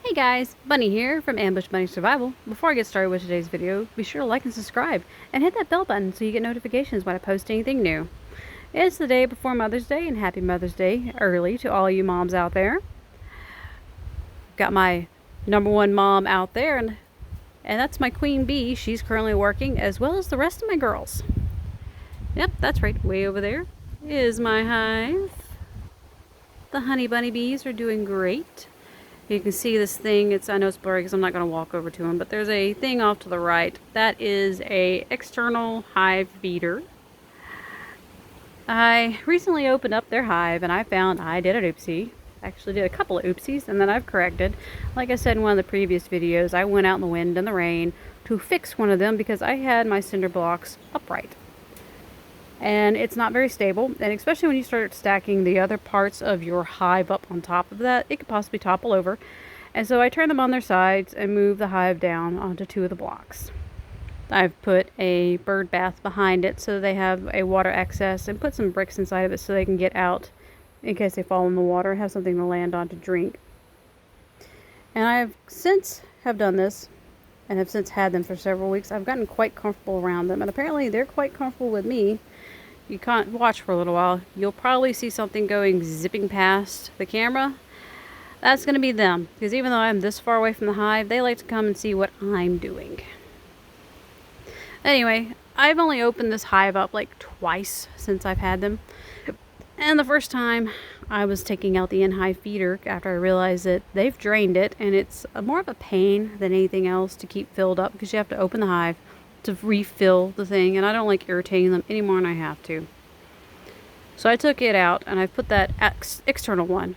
Hey guys, Bunny here from Ambush Bunny Survival. Before I get started with today's video, be sure to like and subscribe, and hit that bell button so you get notifications when I post anything new. It's the day before Mother's Day, and happy Mother's Day early to all you moms out there. Got my number one mom out there, and that's my queen bee. She's currently working, as well as the rest of my girls. Yep, that's right, way over there is my hive. The honey bunny bees are doing great. You can see this thing, I know it's blurry because I'm not going to walk over to them, but there's a thing off to the right. That is a external hive feeder. I recently opened up their hive and I found I did an oopsie. Actually did a couple of oopsies and then I've corrected. Like I said in one of the previous videos, I went out in the wind and the rain to fix one of them because I had my cinder blocks upright. And it's not very stable, and especially when you start stacking the other parts of your hive up on top of that, it could possibly topple over. And so I turned them on their sides and moved the hive down onto two of the blocks. I've put a bird bath behind it so they have a water access, and put some bricks inside of it so they can get out in case they fall in the water, have something to land on to drink. And I've since have done this and have since had them for several weeks. I've gotten quite comfortable around them, and apparently they're quite comfortable with me. You can't watch for a little while. You'll probably see something going zipping past the camera. That's going to be them, because even though I'm this far away from the hive, they like to come and see what I'm doing. Anyway, I've only opened this hive up like twice since I've had them. And the first time I was taking out the in-hive feeder after I realized that they've drained it, and it's more of a pain than anything else to keep filled up because you have to open the hive to refill the thing, and I don't like irritating them any more than I have to. So I took it out and I put that external one.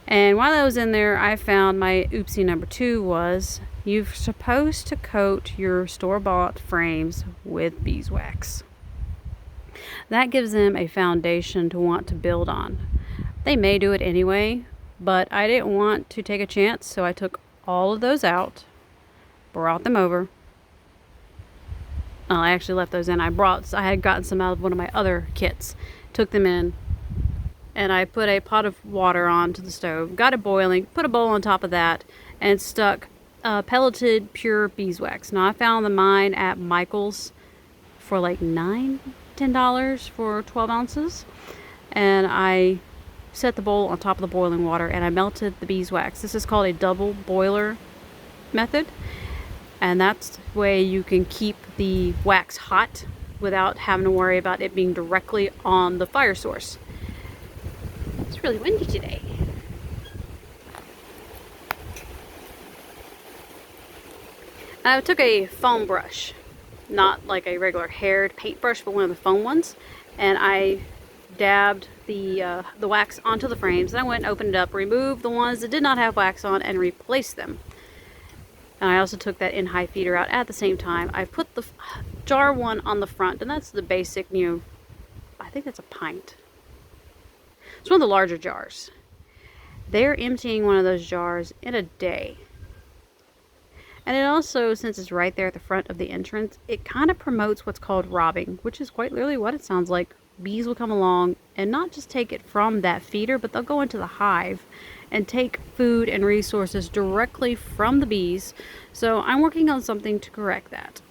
And while I was in there, I found my oopsie number 2 was you're supposed to coat your store-bought frames with beeswax. That gives them a foundation to want to build on. They may do it anyway, but I didn't want to take a chance, so I took all of those out, brought them over. I actually left those in. I had gotten some out of one of my other kits, took them in, and I put a pot of water onto the stove, got it boiling, put a bowl on top of that, and stuck pelleted pure beeswax. Now I found the mine at Michael's for like $10 for 12 ounces, and I set the bowl on top of the boiling water and I melted the beeswax. This is called a double boiler method. And that's the way you can keep the wax hot without having to worry about it being directly on the fire source. It's really windy today. I took a foam brush, not like a regular haired paintbrush, but one of the foam ones, and I dabbed the wax onto the frames. Then I went and opened it up, removed the ones that did not have wax on, and replaced them. And I also took that in-hive feeder out at the same time. I put the jar one on the front, and that's the basic, I think that's a pint. It's one of the larger jars. They're emptying one of those jars in a day. And it also, since it's right there at the front of the entrance, it kind of promotes what's called robbing, which is quite literally what it sounds like. Bees will come along and not just take it from that feeder, but they'll go into the hive and take food and resources directly from the bees. So I'm working on something to correct that.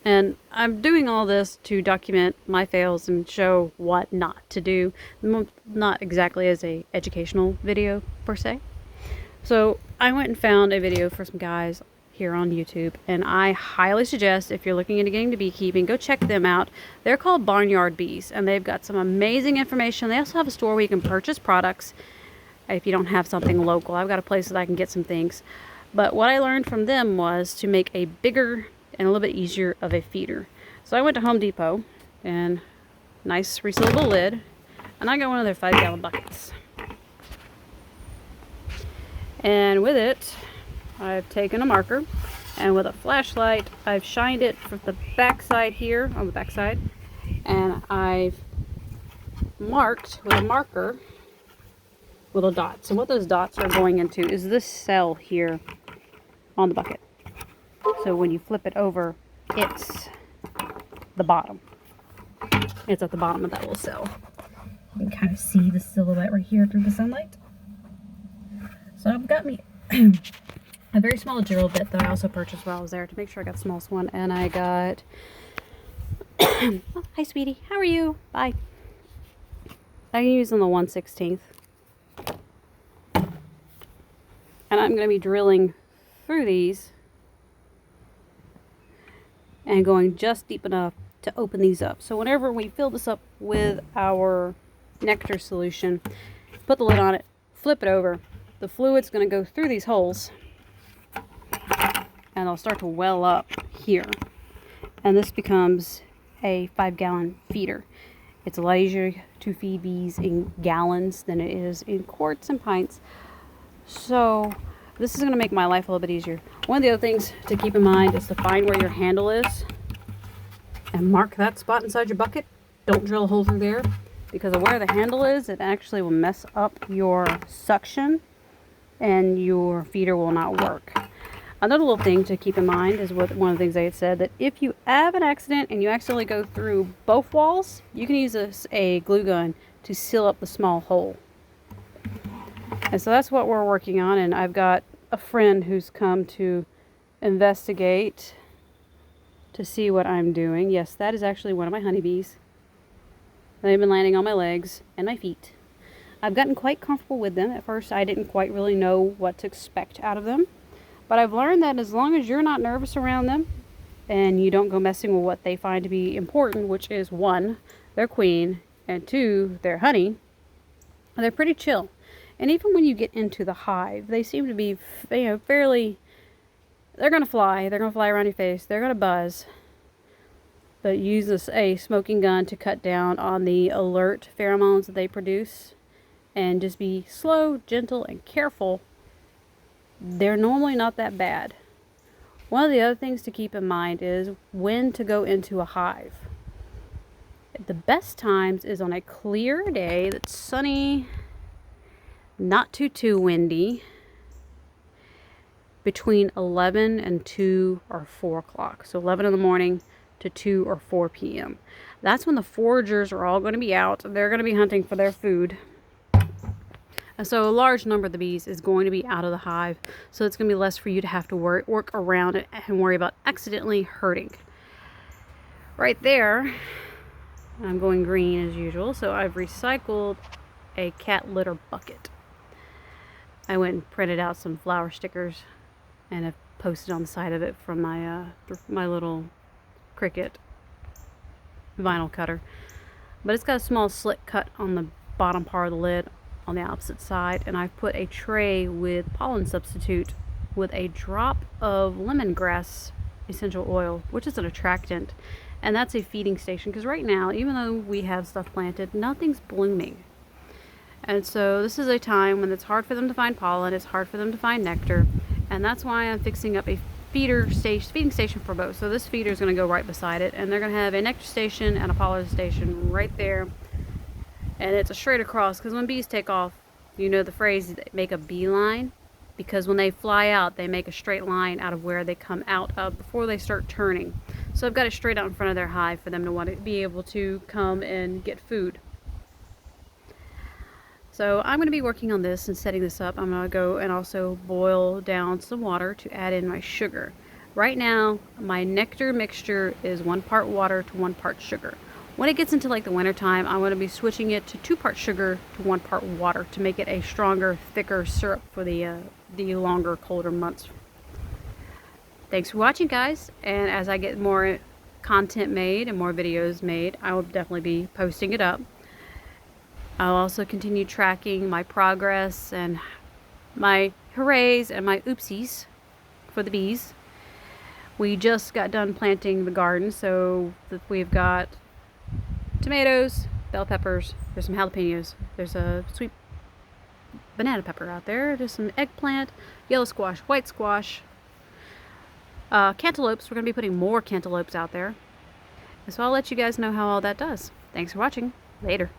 And I'm doing all this to document my fails and show what not to do. Not exactly as a educational video per se. So I went and found a video for some guys here on YouTube, and I highly suggest if you're looking into getting into beekeeping, go check them out. They're called Barnyard Bees, and they've got some amazing information. They also have a store where you can purchase products if you don't have something local. I've got a place that I can get some things. But what I learned from them was to make a bigger and a little bit easier of a feeder. So I went to Home Depot, and nice resealable lid, and I got one of their 5-gallon buckets. And with it, I've taken a marker, and with a flashlight I've shined it from the back side here, on the back side, and I've marked with a marker little dots. And what those dots are going into is this cell here on the bucket. So when you flip it over, it's the bottom. It's at the bottom of that little cell. You can kind of see the silhouette right here through the sunlight. So I've got me a very small drill bit that I also purchased while I was there to make sure I got the smallest one. And I got, oh, hi sweetie, how are you? Bye. I'm using the 1/16. And I'm going to be drilling through these and going just deep enough to open these up. So whenever we fill this up with our nectar solution, put the lid on it, flip it over. The fluid's going to go through these holes and they'll start to well up here. And this becomes a 5-gallon feeder. It's a lot easier to feed bees in gallons than it is in quarts and pints. So this is going to make my life a little bit easier. One of the other things to keep in mind is to find where your handle is and mark that spot inside your bucket. Don't drill a hole through there, because of where the handle is, it actually will mess up your suction and your feeder will not work. Another little thing to keep in mind is what one of the things they had said, that if you have an accident and you accidentally go through both walls, you can use a glue gun to seal up the small hole. And so that's what we're working on, and I've got a friend who's come to investigate to see what I'm doing. Yes, that is actually one of my honeybees. They've been landing on my legs and my feet. I've gotten quite comfortable with them. At first, I didn't quite really know what to expect out of them. But I've learned that as long as you're not nervous around them and you don't go messing with what they find to be important, which is 1, their queen, and 2, their honey, they're pretty chill. And even when you get into the hive, they seem to be, fairly, they're going to fly. They're going to fly around your face. They're going to buzz. But use a smoking gun to cut down on the alert pheromones that they produce. And just be slow, gentle, and careful. They're normally not that bad. One of the other things to keep in mind is when to go into a hive. The best times is on a clear day that's sunny, not too windy, between 11 and 2 or 4 o'clock. So 11 in the morning to 2 or 4 p.m. That's when the foragers are all going to be out. They're going to be hunting for their food. And so a large number of the bees is going to be out of the hive. So it's going to be less for you to have to work around it and worry about accidentally hurting. Right there, I'm going green as usual. So I've recycled a cat litter bucket. I went and printed out some flower stickers and have posted on the side of it from my little Cricut vinyl cutter. But it's got a small slit cut on the bottom part of the lid on the opposite side, and I've put a tray with pollen substitute with a drop of lemongrass essential oil, which is an attractant, and that's a feeding station, because right now, even though we have stuff planted, nothing's blooming. And so this is a time when it's hard for them to find pollen, it's hard for them to find nectar, and that's why I'm fixing up a feeding station for both. So this feeder is going to go right beside it, and they're going to have a nectar station and a pollen station right there. And it's a straight across, because when bees take off, you know the phrase, they make a beeline, because when they fly out, they make a straight line out of where they come out of before they start turning. So I've got it straight out in front of their hive for them to want to be able to come and get food. So I'm going to be working on this and setting this up. I'm going to go and also boil down some water to add in my sugar. Right now, my nectar mixture is 1 part water to 1 part sugar. When it gets into like the winter time, I'm going to be switching it to 2 part sugar to 1 part water to make it a stronger, thicker syrup for the longer, colder months. Thanks for watching, guys. And as I get more content made and more videos made, I will definitely be posting it up. I'll also continue tracking my progress and my hoorays and my oopsies for the bees. We just got done planting the garden, so we've got tomatoes, bell peppers, there's some jalapenos, there's a sweet banana pepper out there, there's some eggplant, yellow squash, white squash, cantaloupes. We're going to be putting more cantaloupes out there. So I'll let you guys know how all that does. Thanks for watching. Later.